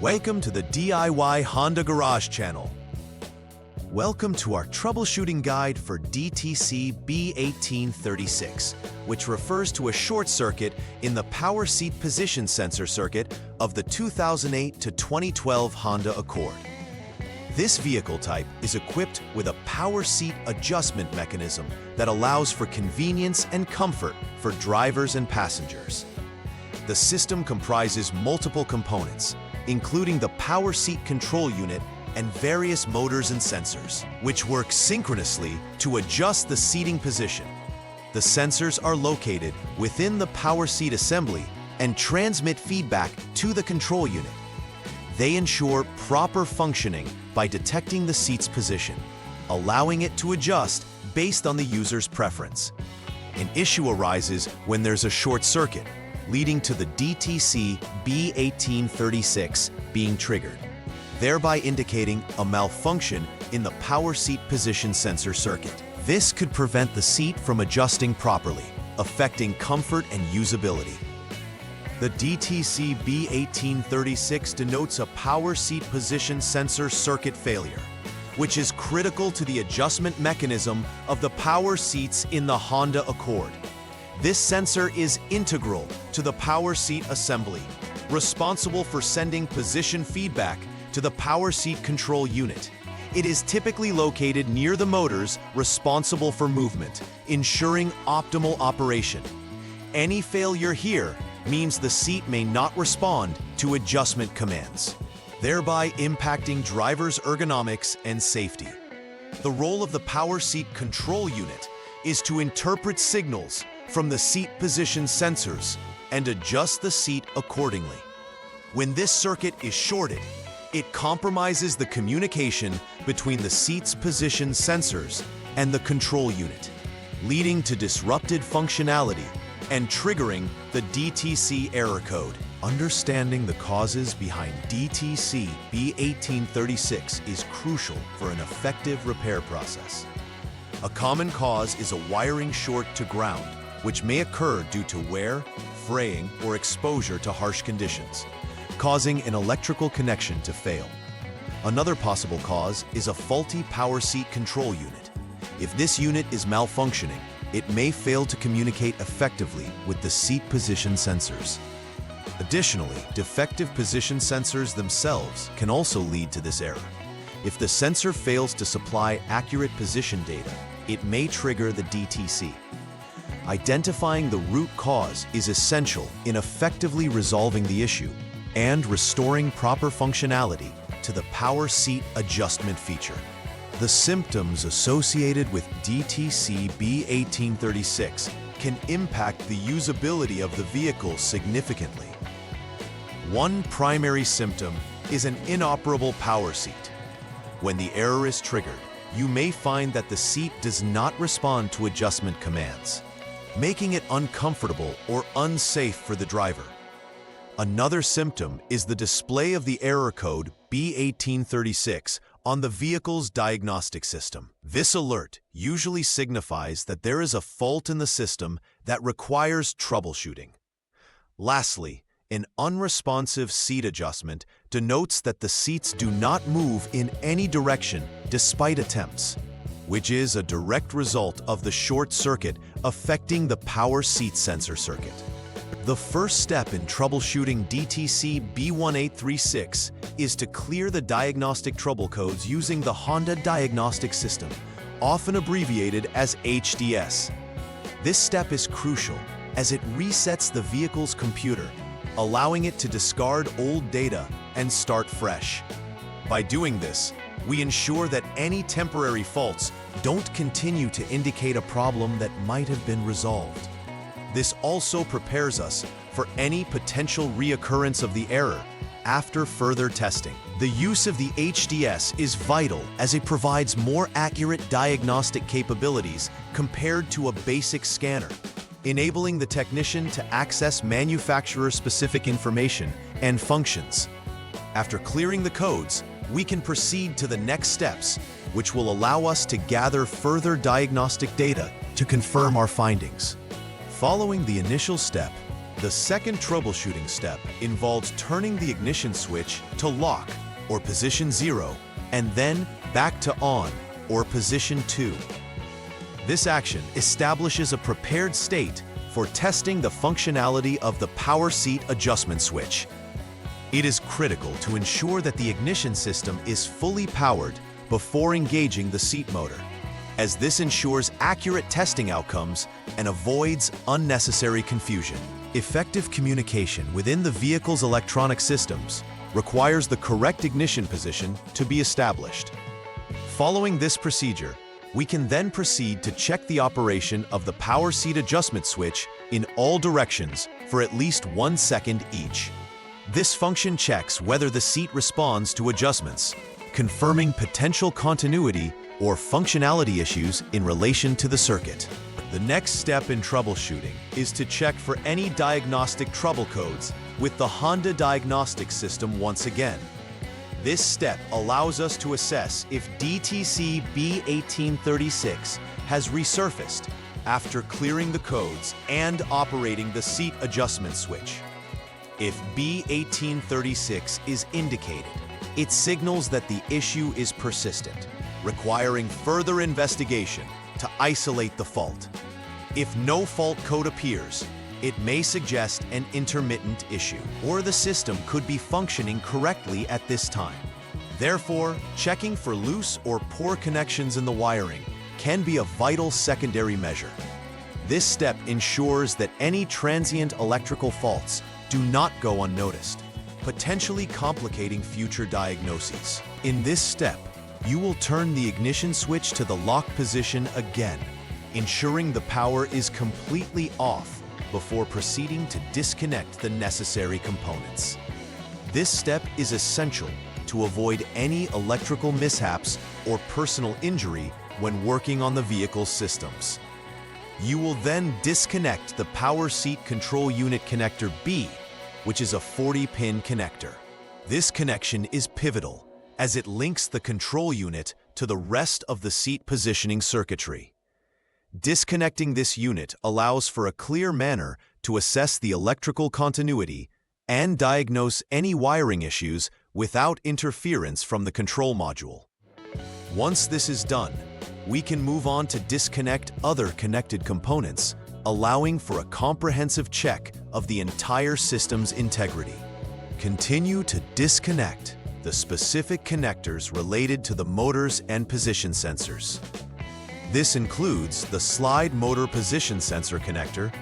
Welcome to the DIY Honda Garage channel. Welcome to our troubleshooting guide for DTC B1836, which refers to a short circuit in the power seat position sensor circuit of the 2008 to 2012 Honda Accord. This vehicle type is equipped with a power seat adjustment mechanism that allows for convenience and comfort for drivers and passengers. The system comprises multiple components, including the power seat control unit and various motors and sensors, which work synchronously to adjust the seating position. The sensors are located within the power seat assembly and transmit feedback to the control unit. They ensure proper functioning by detecting the seat's position, allowing it to adjust based on the user's preference. An issue arises when there's a short circuit, leading to the DTC B1836 being triggered, thereby indicating a malfunction in the power seat position sensor circuit. This could prevent the seat from adjusting properly, affecting comfort and usability. The DTC B1836 denotes a power seat position sensor circuit failure, which is critical to the adjustment mechanism of the power seats in the Honda Accord. This sensor is integral to the power seat assembly, responsible for sending position feedback to the power seat control unit. It is typically located near the motors responsible for movement, ensuring optimal operation. Any failure here means the seat may not respond to adjustment commands, thereby impacting drivers' ergonomics and safety. The role of the power seat control unit is to interpret signals from the seat position sensors and adjust the seat accordingly. When this circuit is shorted, it compromises the communication between the seat's position sensors and the control unit, leading to disrupted functionality and triggering the DTC error code. Understanding the causes behind DTC B1836 is crucial for an effective repair process. A common cause is a wiring short to ground, which may occur due to wear, fraying, or exposure to harsh conditions, causing an electrical connection to fail. Another possible cause is a faulty power seat control unit. If this unit is malfunctioning, it may fail to communicate effectively with the seat position sensors. Additionally, defective position sensors themselves can also lead to this error. If the sensor fails to supply accurate position data, it may trigger the DTC. Identifying the root cause is essential in effectively resolving the issue and restoring proper functionality to the power seat adjustment feature. The symptoms associated with DTC B1836 can impact the usability of the vehicle significantly. One primary symptom is an inoperable power seat. When the error is triggered, you may find that the seat does not respond to adjustment commands, making it uncomfortable or unsafe for the driver. Another symptom is the display of the error code B1836 on the vehicle's diagnostic system. This alert usually signifies that there is a fault in the system that requires troubleshooting. Lastly, an unresponsive seat adjustment denotes that the seats do not move in any direction despite attempts, which is a direct result of the short circuit affecting the power seat sensor circuit. The first step in troubleshooting DTC B1836 is to clear the diagnostic trouble codes using the Honda Diagnostic System, often abbreviated as HDS. This step is crucial as it resets the vehicle's computer, allowing it to discard old data and start fresh. By doing this, we ensure that any temporary faults don't continue to indicate a problem that might have been resolved. This also prepares us for any potential reoccurrence of the error after further testing. The use of the HDS is vital as it provides more accurate diagnostic capabilities compared to a basic scanner, enabling the technician to access manufacturer-specific information and functions. After clearing the codes, we can proceed to the next steps, which will allow us to gather further diagnostic data to confirm our findings. Following the initial step, The second troubleshooting step involves turning the ignition switch to lock, or position 0, and then back to on, or position 2. This action establishes a prepared state for testing the functionality of the power seat adjustment switch. It is critical to ensure that the ignition system is fully powered before engaging the seat motor, as this ensures accurate testing outcomes and avoids unnecessary confusion. Effective communication within the vehicle's electronic systems requires the correct ignition position to be established. Following this procedure, we can then proceed to check the operation of the power seat adjustment switch in all directions for at least 1 second each. This function checks whether the seat responds to adjustments, confirming potential continuity or functionality issues in relation to the circuit. The next step in troubleshooting is to check for any diagnostic trouble codes with the Honda Diagnostic system once again. This step allows us to assess if DTC B1836 has resurfaced after clearing the codes and operating the seat adjustment switch. If B1836 is indicated, it signals that the issue is persistent, requiring further investigation to isolate the fault. If no fault code appears, it may suggest an intermittent issue, or the system could be functioning correctly at this time. Therefore, checking for loose or poor connections in the wiring can be a vital secondary measure. This step ensures that any transient electrical faults do not go unnoticed, potentially complicating future diagnoses. In this step, you will turn the ignition switch to the lock position again, ensuring the power is completely off before proceeding to disconnect the necessary components. This step is essential to avoid any electrical mishaps or personal injury when working on the vehicle's systems. You will then disconnect the power seat control unit connector B, which is a 40-pin connector. This connection is pivotal as it links the control unit to the rest of the seat positioning circuitry. Disconnecting this unit allows for a clear manner to assess the electrical continuity and diagnose any wiring issues without interference from the control module. Once this is done, we can move on to disconnect other connected components, allowing for a comprehensive check of the entire system's integrity. Continue to disconnect the specific connectors related to the motors and position sensors. This includes the slide motor position sensor connector,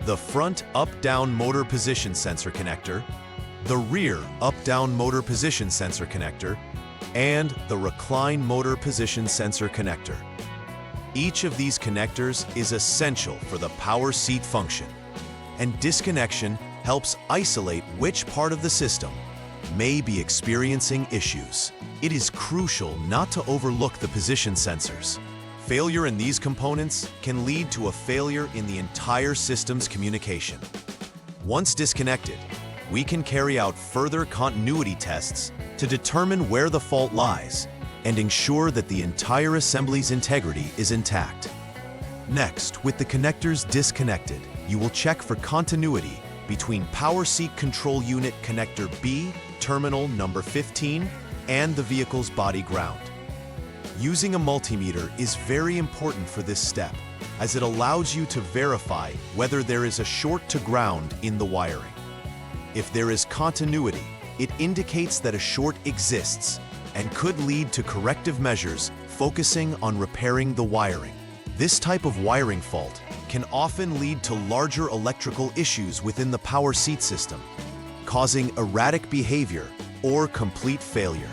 the front up-down motor position sensor connector, the rear up-down motor position sensor connector, and the recline motor position sensor connector. Each of these connectors is essential for the power seat function, and disconnection helps isolate which part of the system may be experiencing issues. It is crucial not to overlook the position sensors. Failure in these components can lead to a failure in the entire system's communication. Once disconnected, we can carry out further continuity tests to determine where the fault lies and ensure that the entire assembly's integrity is intact. Next, with the connectors disconnected, you will check for continuity between power seat control unit connector B, terminal number 15, and the vehicle's body ground. Using a multimeter is very important for this step, as it allows you to verify whether there is a short to ground in the wiring. If there is continuity, it indicates that a short exists and could lead to corrective measures focusing on repairing the wiring. This type of wiring fault can often lead to larger electrical issues within the power seat system, causing erratic behavior or complete failure.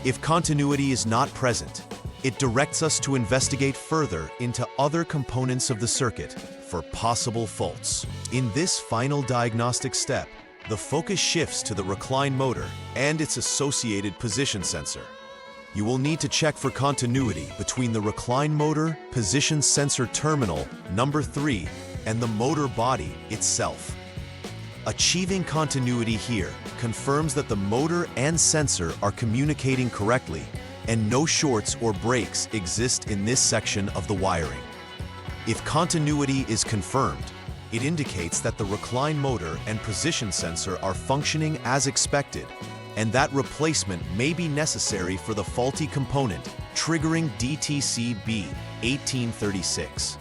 If continuity is not present, it directs us to investigate further into other components of the circuit for possible faults. In this final diagnostic step, the focus shifts to the recline motor and its associated position sensor. You will need to check for continuity between the recline motor position sensor terminal number 3 and the motor body itself. Achieving continuity here confirms that the motor and sensor are communicating correctly and no shorts or breaks exist in this section of the wiring. If continuity is confirmed, It indicates that the recline motor and position sensor are functioning as expected, and that replacement may be necessary for the faulty component, triggering DTC B1836.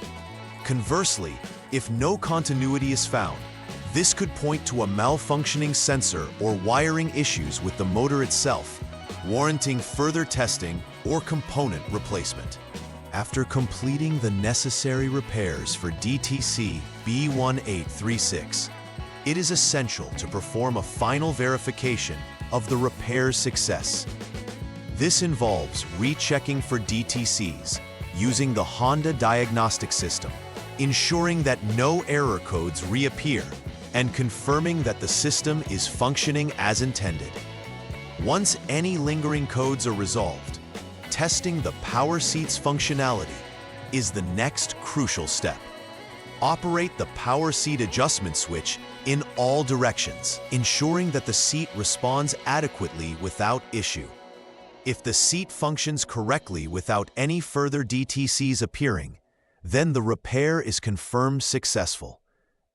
Conversely, if no continuity is found, this could point to a malfunctioning sensor or wiring issues with the motor itself, warranting further testing or component replacement. After completing the necessary repairs for DTC B1836, it is essential to perform a final verification of the repair's success. This involves rechecking for DTCs using the Honda diagnostic system, ensuring that no error codes reappear, and confirming that the system is functioning as intended. Once any lingering codes are resolved, testing the power seat's functionality is the next crucial step. Operate the power seat adjustment switch in all directions, ensuring that the seat responds adequately without issue. If the seat functions correctly without any further DTCs appearing, then the repair is confirmed successful.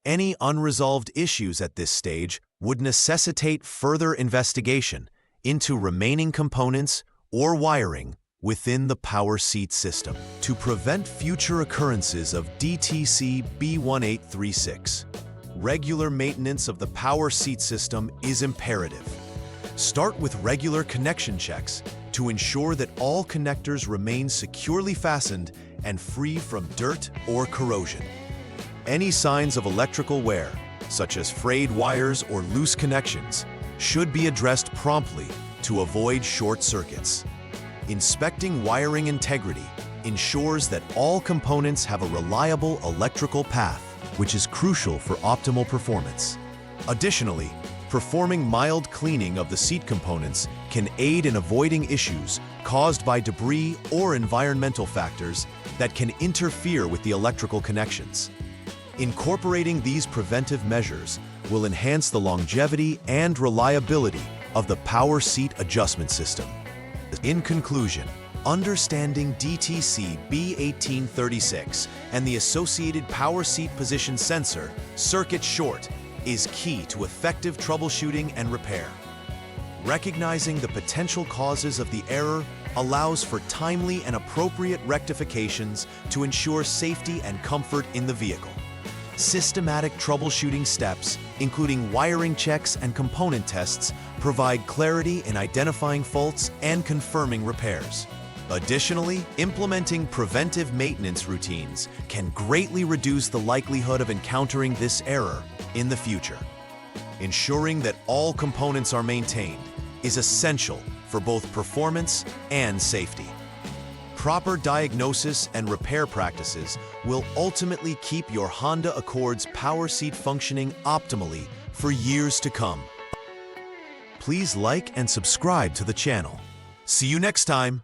Any unresolved issues at this stage would necessitate further investigation into remaining components or wiring within the power seat system. To prevent future occurrences of DTC B1836, regular maintenance of the power seat system is imperative. Start with regular connection checks to ensure that all connectors remain securely fastened and free from dirt or corrosion. Any signs of electrical wear, such as frayed wires or loose connections, should be addressed promptly to avoid short circuits. Inspecting wiring integrity ensures that all components have a reliable electrical path, which is crucial for optimal performance. Additionally, performing mild cleaning of the seat components can aid in avoiding issues caused by debris or environmental factors that can interfere with the electrical connections. Incorporating these preventive measures will enhance the longevity and reliability of the power seat adjustment system. In conclusion, understanding DTC B1836 and the associated power seat position sensor, circuit short, is key to effective troubleshooting and repair. Recognizing the potential causes of the error allows for timely and appropriate rectifications to ensure safety and comfort in the vehicle. Systematic troubleshooting steps, including wiring checks and component tests, provide clarity in identifying faults and confirming repairs. Additionally, implementing preventive maintenance routines can greatly reduce the likelihood of encountering this error in the future. Ensuring that all components are maintained is essential for both performance and safety. Proper diagnosis and repair practices will ultimately keep your Honda Accord's power seat functioning optimally for years to come. Please like and subscribe to the channel. See you next time.